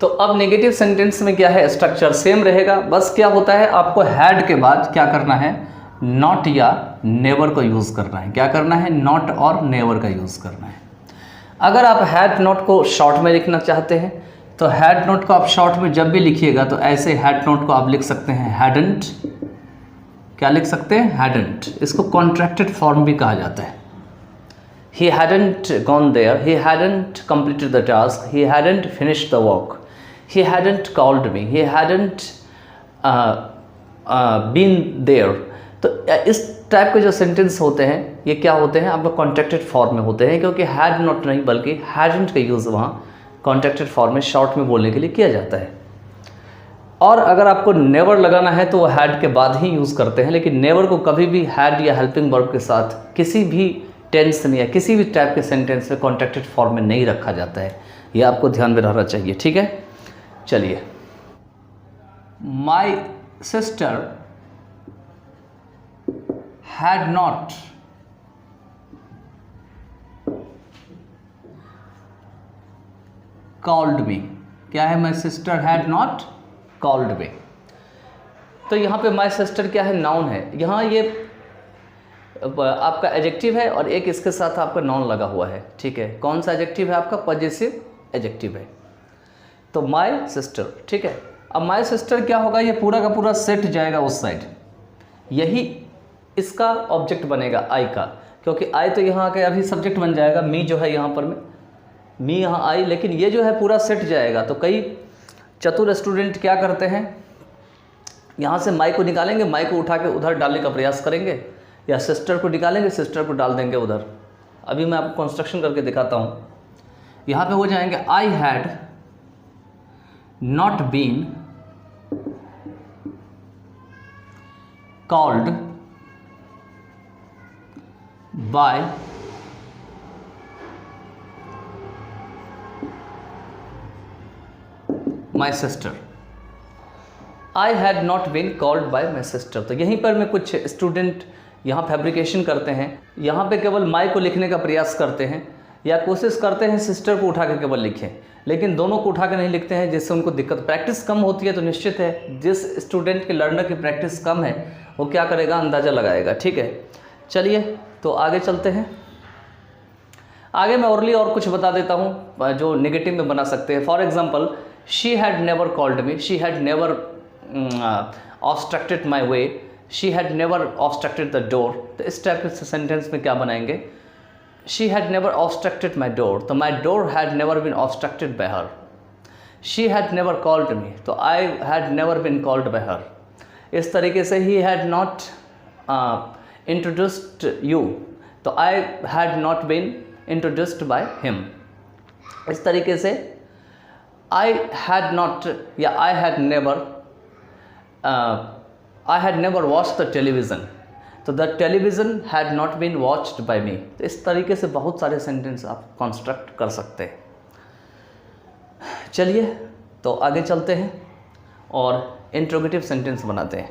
तो अब negative sentence में क्या है, स्ट्रक्चर सेम रहेगा, बस क्या होता है आपको हैड के बाद क्या करना है, नॉट या नेवर को यूज़ करना है। क्या करना है, नॉट और नेवर का यूज़ करना है। अगर आप हैड नॉट को शॉर्ट में लिखना चाहते हैं तो हैड नॉट को आप शॉर्ट में जब भी लिखिएगा तो ऐसे हैड नॉट को आप लिख सकते हैं हैडंट। क्या लिख सकते हैं, हैडंट। इसको कॉन्ट्रैक्टेड फॉर्म भी कहा जाता है। He hadn't gone there, he hadn't completed the task, he hadn't finished the work, he hadn't called me, he hadn't been there। तो इस टाइप के जो सेंटेंस होते हैं ये क्या होते हैं, आपका कॉन्ट्रैक्टेड फॉर्म में होते हैं, क्योंकि हैड नॉट नहीं बल्कि हैडंट का यूज़ वहाँ कॉन्ट्रैक्टेड फॉर्म में शॉर्ट में बोलने के लिए किया जाता है। और अगर आपको नेवर लगाना है तो वो हैड के बाद ही यूज़ करते हैं, लेकिन नेवर को कभी भी हैड या हेल्पिंग वर्ब के साथ किसी भी टेंस में या किसी भी टाइप के सेंटेंस में कॉन्ट्रैक्टेड फॉर्म में नहीं रखा जाता है। ये आपको ध्यान में रहना चाहिए, ठीक है। चलिए, my sister had not called me. क्या है, my sister had not called me. तो यहाँ पे माई सिस्टर क्या है, नाउन है। यहाँ ये आपका एडजेक्टिव है और एक इसके साथ आपका नाउन लगा हुआ है, ठीक है। कौन सा एडजेक्टिव है आपका, पॉजेसिव एडजेक्टिव है। तो माय सिस्टर, ठीक है। अब माय सिस्टर क्या होगा, ये पूरा का पूरा सेट जाएगा उस साइड, यही इसका ऑब्जेक्ट बनेगा आई का, क्योंकि आई तो यहाँ आके अभी सब्जेक्ट बन जाएगा। मी जो है यहाँ पर में मी यहाँ आई, लेकिन ये जो है पूरा सेट जाएगा। तो कई चतुर स्टूडेंट क्या करते हैं, यहाँ से माई को निकालेंगे, माई को उठा के उधर डालने का प्रयास करेंगे, या सिस्टर को निकालेंगे, सिस्टर को डाल देंगे उधर। अभी मैं आपको कंस्ट्रक्शन करके दिखाता हूँ। यहाँ पे हो जाएंगे, I had not been called by my sister. I had not been called by my sister. तो यहीं पर मैं कुछ स्टूडेंट यहाँ फैब्रिकेशन करते हैं, यहाँ पे केवल माई को लिखने का प्रयास करते हैं या कोशिश करते हैं सिस्टर को उठा के केवल लिखें, लेकिन दोनों को उठा के नहीं लिखते हैं, जिससे उनको दिक्कत, प्रैक्टिस कम होती है। तो निश्चित है जिस स्टूडेंट के लर्नर की प्रैक्टिस कम है वो क्या करेगा, अंदाज़ा लगाएगा, ठीक है। चलिए तो आगे चलते हैं। आगे मैं और कुछ बता देता हूँ जो नेगेटिव में बना सकते हैं। For example, she had never called me, she had never obstructed my way, she had never obstructed the door. तो इस टाइप के सेंटेंस में क्या बनाएंगे, she had never obstructed my door, तो my door had never been obstructed by her. She had never called me, तो I had never been called by her. इस तरीके से he had not introduced you, तो I had not been introduced by him. इस तरीके से I had not या I had never watched the television, तो the television had not been watched by me. तो इस तरीके से बहुत सारे सेंटेंस आप कंस्ट्रक्ट कर सकते हैं। चलिए तो आगे चलते हैं और इंट्रोगेटिव सेंटेंस बनाते हैं।